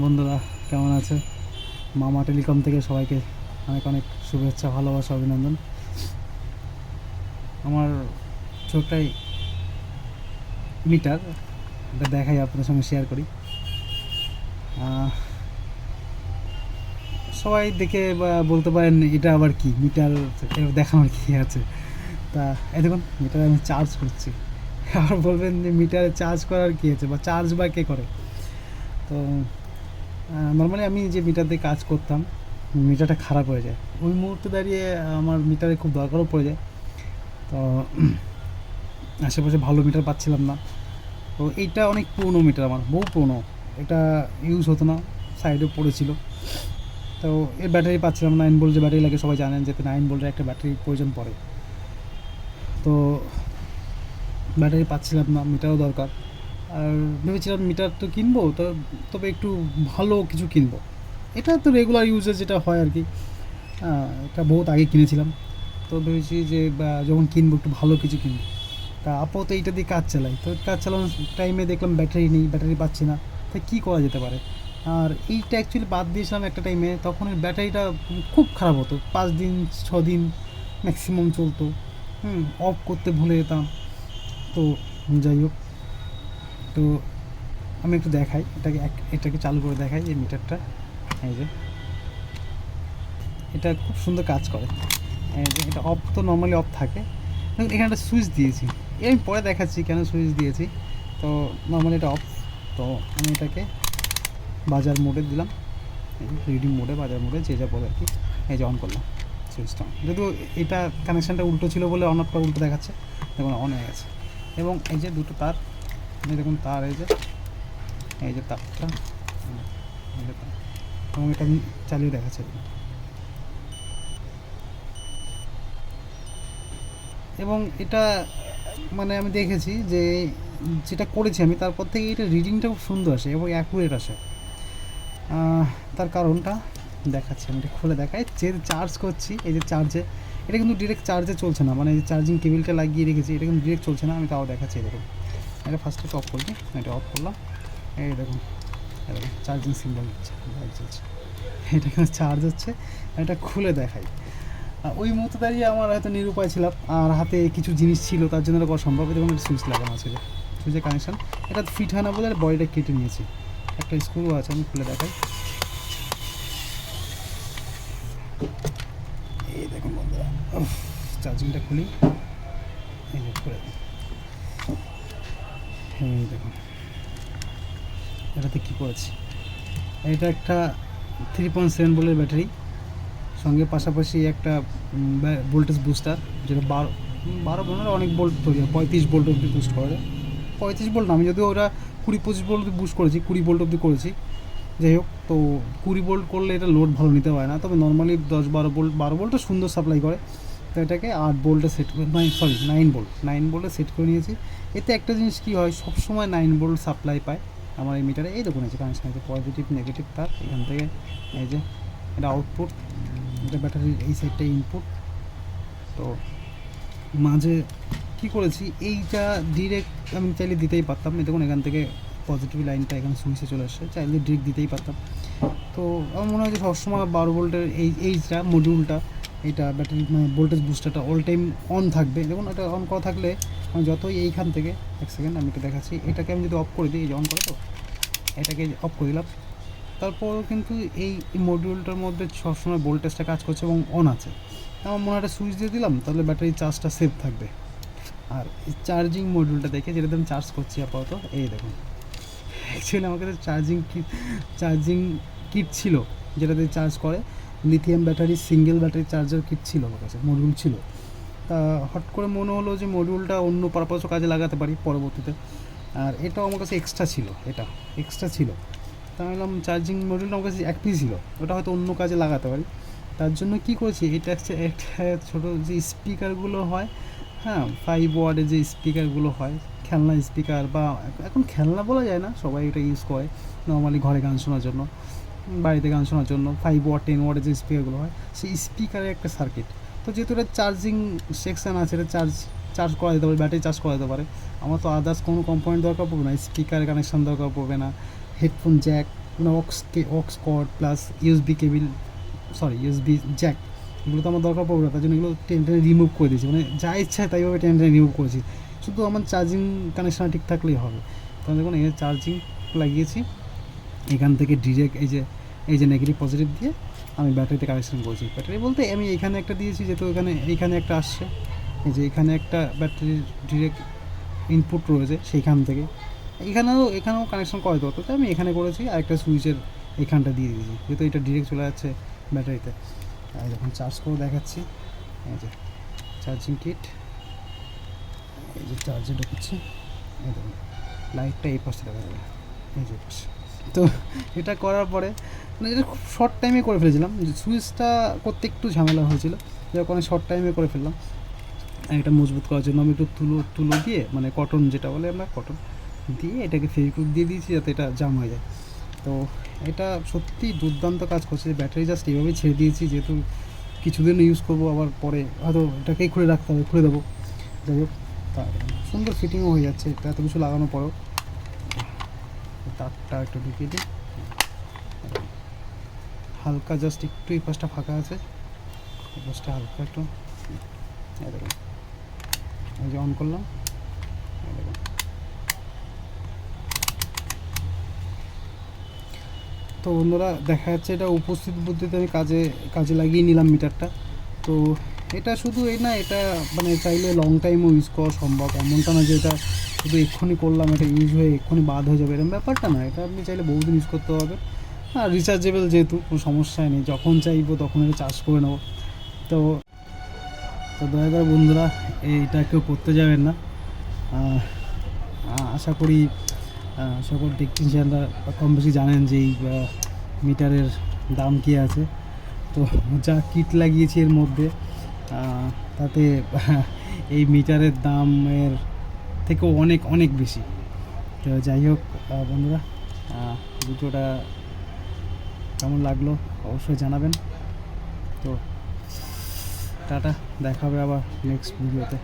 বন্ধুরা, কেমন আছে? মামা টেলিকম থেকে সবাইকে অনেক অনেক শুভেচ্ছা, ভালোবাসা, অভিনন্দন। আমার ছোটটাই মিটার, এটা দেখাই, আপনাদের সঙ্গে শেয়ার করি। আহ, সবাই দেখে বা বলতে পারেন এটা আবার কি মিটার, দেখানোর কি আছে? তা এই দেখুন, মিটারে আমি চার্জ করছি। আবার বলবেন যে মিটারে চার্জ করার কী আছে, বা চার্জ বা কে করে? তো নর্মালি আমি যে মিটার দিয়ে কাজ করতাম, মিটারটা খারাপ হয়ে যায়, ওই মুহূর্তে দাঁড়িয়ে আমার মিটারে খুব দরকারও পড়ে যায়। তো আশেপাশে ভালো মিটার পাচ্ছিলাম না। তো এইটা অনেক পুরনো মিটার, আমার বহু পুরনো, এটা ইউজ হতো না, সাইডে পড়েছিল। তো এর ব্যাটারি পাচ্ছিলাম না, 9 ভোল্ট যে ব্যাটারি লাগে সবাই জানেন, যে 9 ভোল্টের একটা ব্যাটারির প্রয়োজন পড়ে। তো ব্যাটারি পাচ্ছিলাম না, মিটারও দরকার। আর ভেবেছিলাম মিটার তো কিনবো, তো তবে একটু ভালো কিছু কিনবো। এটা তো রেগুলার ইউজের যেটা হয় আর কি। এটা বহুত আগে কিনেছিলাম। তো ভেবেছি যে যখন কিনবো একটু ভালো কিছু কিনবো। তা আপাতত এইটা দিয়ে কাজ চালাই, তো কাজ চালানোর টাইমে দেখলাম ব্যাটারি নেই, ব্যাটারি পাচ্ছি না। তাই কী করা যেতে পারে? আর এইটা অ্যাকচুয়ালি বাদ দিয়েছিলাম একটা টাইমে, তখন এর ব্যাটারিটা খুব খারাপ হতো, 5 দিন 6 দিন ম্যাক্সিমাম চলতো। অফ করতে ভুলে যেতাম। তো যাই হোক, তো আমি একটু দেখাই, এটাকে চালু করে দেখাই, যে মিটারটা, এই যে এটা খুব সুন্দর কাজ করে। এই যে এটা অফ, তো নর্মালি অফ থাকে। দেখুন এখানে একটা সুইচ দিয়েছি, আমি পরে দেখাচ্ছি কেন সুইচ দিয়েছি। তো নর্মালি এটা অফ। তো আমি এটাকে বাজার মোডে দিলাম, রিডিং মোডে, বাজার মোডে, যে যা বলে আর কি। এই যে অন করলাম সুইচটা, যদিও এটা কানেকশানটা উল্টো ছিল বলে অন অফ করে উল্টো দেখাচ্ছে। দেখুন অন হয়ে গেছে। এবং এই যে দুটো তার, এই দেখুন তার, এই যে তারটা, এই যে তার। এবং এটা আমি চালিয়ে দেখাচ্ছি। এবং এটা মানে আমি দেখেছি যে যেটা করেছি আমি, তারপর থেকে এটা রিডিংটা খুব সুন্দর আসে এবং অ্যাকুরেট আসে। তার কারণটা দেখাচ্ছি, আমি এটা খুলে দেখাই। যে চার্জ করছি, এই যে চার্জে, এটা কিন্তু ডিরেক্ট চার্জে চলছে না, মানে এই চার্জিং কেবিলটা লাগিয়ে রেখেছি, এটা কিন্তু ডিরেক্ট চলছে না। আমি তাও দেখাচ্ছি, দেখুন এটা ফার্স্টে অফ করছি, এটা অফ করলাম। এই দেখুন, চার্জিং সিম্বল দিচ্ছে, লাইট জ্বলছে, এটা কিন্তু চার্জ হচ্ছে। এটা খুলে দেখাই। ওই মুহূর্তে দাঁড়িয়ে আমার হয়তো নিরুপায় ছিলাম, আর হাতে কিছু জিনিস ছিল, তার জন্য এটা করা সম্ভব। এবং একটা সুইচ লাগানো আছে, যে সুইচের কানেকশান, এটা ফিট হয় না বলে বডিটা কেটে নিয়েছি। একটা স্ক্রু আছে, আমি খুলে দেখাই। এই দেখুন বন্ধুরা, চার্জিংটা খুলি, এই যে খুলে দিই। এই দেখুন এটাতে কী করেছি। এটা একটা 3.7 ভোল্টের ব্যাটারি, সঙ্গে পাশাপাশি একটা ভোল্টেজ বুস্টার, যেটা 12 ভোল্টের অনেক ভোল্ট তৈরি হয়, 35 ভোল্ট অবধি বুস্ট করা যায়। 35 ভোল্ট না, আমি যদিও ওরা 20-25 ভোল্ট অবধি বুস্ট করেছি, 20 ভোল্ট অবধি করেছি। যাই হোক, তো 20 ভোল্ট করলে এটা লোড ভালো নিতে পারে না, তবে নর্মালি 10-12 ভোল্ট, 12 ভোল্টে সুন্দর সাপ্লাই করে। তো এটাকে 8 ভোল্টে সেট করে, 9 ভোল্টে সেট করে নিয়েছি। এতে একটা জিনিস কী হয়, সবসময় 9 ভোল্ট সাপ্লাই পায় আমার এই মিটারে। এই দেখুন, এই যে কানেকশান আছে, পজিটিভ নেগেটিভ তার এখান থেকে, এই যে এটা আউটপুট, এটা ব্যাটারির এই সাইডটা ইনপুট। তো মাঝে কী করেছি, এইটা ডিরেক্ট আমি চাইলে দিতেই পারতাম, এই দেখুন এখান থেকে পজিটিভ লাইনটা এখানে সুইচে চলে আসছে, চাইলে ডিরেক্ট দিতেই পারতাম। তো আমার মনে হয় যে সবসময় 12 ভোল্টের এইটা মডিউলটা, এইটা ব্যাটারি মানে ভোল্টেজ বুস্টারটা অল টাইম অন থাকবে। দেখুন এটা অন করা থাকলে আমি যতই এইখান থেকে, এক সেকেন্ড আমি এটা দেখাচ্ছি, এটাকে আমি যদি অফ করে দিই, এই যে অন করে, তো এটাকে অফ করে দিলাম, তারপরও কিন্তু এই মডিউলটার মধ্যে সবসময় ভোল্টেজটা কাজ করছে এবং অন আছে। আমার মনে হয় একটা সুইচ দিয়ে দিলাম, তাহলে ব্যাটারির চার্জটা সেভ থাকবে। আর এই চার্জিং মডিউলটা দেখে, যেটাতে আমি চার্জ করছি আপাতত, এই দেখুন, অ্যাকচুয়ালি আমার কাছে চার্জিং কিট ছিল, যেটাতে চার্জ করে, lithium battery, single battery charger kit ছিল আমার কাছে, মডিউল ছিল। তা হট করে মনে হলো যে মডিউলটা অন্য পারপাসও কাজে লাগাতে পারি পরবর্তীতে। আর এটাও আমার কাছে এক্সট্রা ছিল, এটা এক্সট্রা ছিল। তা আমি বললাম চার্জিং মডিউলটা আমার কাছে এক পিস ছিল, ওটা হয়তো অন্য কাজে লাগাতে পারি। তার জন্য কী করেছি, এটা হচ্ছে একটা ছোটো যে স্পিকারগুলো হয়, হ্যাঁ, 5 ওয়াটের যে স্পিকারগুলো হয়, খেলনা স্পিকার, বা এখন খেলনা বলা যায় না, সবাই এটা ইউজ করে নর্মালি ঘরে গান শোনার জন্য, বাড়িতে গান শোনার জন্য। 5 ওয়াট 10 ওয়াটের যে স্পিকারগুলো হয়, সেই স্পিকারের একটা সার্কিট। তো যেহেতু এটা চার্জিং সেকশান আছে, এটা চার্জ করা যেতে পারে, ব্যাটারি চার্জ করা যেতে পারে। আমার তো আদার্স কোনো কম্পোনেন্ট দরকার পড়বে না, স্পিকার কানেকশান দরকার পড়বে না, হেডফোন জ্যাক, মানে aux cord plus USB cable, sorry USB jack, এগুলো তো আমার দরকার পড়বে না, তার জন্য এগুলো টেনে টেনে রিমুভ করে দিয়েছি, মানে যা ইচ্ছা তাইভাবে টেনে টেনে রিমুভ করেছি, শুধু আমার চার্জিং কানেকশান ঠিক থাকলেই হবে। কারণ দেখুন এখানে চার্জিং লাগিয়েছি, এখান থেকে ডিরেক্ট এই যে নেগেটিভ পজিটিভ দিয়ে আমি ব্যাটারিতে কানেকশন করছি। ব্যাটারি বলতে আমি এখানে একটা দিয়েছি, যেহেতু এইখানে একটা আসছে, এই যে এখানে একটা ব্যাটারির ডিরেক্ট ইনপুট রয়েছে, সেইখান থেকে এখানেও কানেকশন করা দরকার, তো আমি এখানে করেছি, আরেকটা সুইচের এইখানটা দিয়ে দিয়েছি, যেহেতু এটা ডিরেক্ট চলে যাচ্ছে ব্যাটারিতে। আর যখন চার্জ করে দেখাচ্ছি, এই যে চার্জিং কিট, এই যে চার্জে ঢুকছে, এই দেখুন লাইটটা এই পাশে দেখা যাবে, এই যে পাশে। তো এটা করার পরে মানে এটা খুব শর্ট টাইমে করে ফেলেছিলাম, সুইচটা করতে একটু ঝামেলা হয়েছিল, যাই অনেক শর্ট টাইমে করে ফেললাম। এটা মজবুত করার জন্য আমি একটু তুলো দিয়ে, মানে কটন যেটা বলে আমরা, কটন দিয়ে এটাকে ফেভিকুইক দিয়ে দিয়েছি যাতে এটা জাম হয়ে যায়। তো এটা সত্যি দুর্দান্ত কাজ করছে। ব্যাটারি জাস্ট এইভাবেই ছেড়ে দিয়েছি, যেহেতু কিছুদিন ইউজ করবো, আবার পরে হয়তো এটাকেই খুলে রাখতে হবে, খুলে দেবো। যাই হোক, তা সুন্দর ফিটিংও হয়ে যাচ্ছে এটা এত কিছু লাগানোর পরেও। তারটা একটু ঢুকিয়ে দিই, হালকা জাস্ট একটু এই পাশটা ফাঁকা আছে, এই পাশটা হালকা একটু, দেখুন এই যে অন করলাম, দেখুন তো বন্ধুরা দেখা যাচ্ছে এটা উপস্থিত বুদ্ধিতে আমি কাজে লাগিয়ে নিলাম মিটারটা। তো এটা শুধু এই না, এটা মানে চাইলে লং টাইমও ইউজ করা সম্ভব, এমনটা না যে এটা শুধু এক্ষুনি করলাম এটা ইউজ হয়ে এক্ষুনি বাদ হয়ে যাবে, এরকম ব্যাপারটা না, এটা আপনি চাইলে বহুদিন ইউজ করতে হবে। আর রিচার্জেবল যেহেতু কোনো সমস্যাই নেই, যখন চাইবো তখন এটা চার্জ করে নেবো। তো তো দয়া করে বন্ধুরা এইটা কেউ করতে যাবেন না। আশা করি সকল টেকনিশিয়ানরা কম বেশি জানেন যে এই মিটারের দাম কী আছে। তো যা কিট লাগিয়েছি এর মধ্যে, তাতে এই মিটারের দামের থেকেও অনেক অনেক বেশি। তো যাই হোক বন্ধুরা, ভিডিওটা কেমন লাগলো অবশ্যই জানাবেন। তো টাটা, দেখা হবে আবার নেক্সট ভিডিওতে।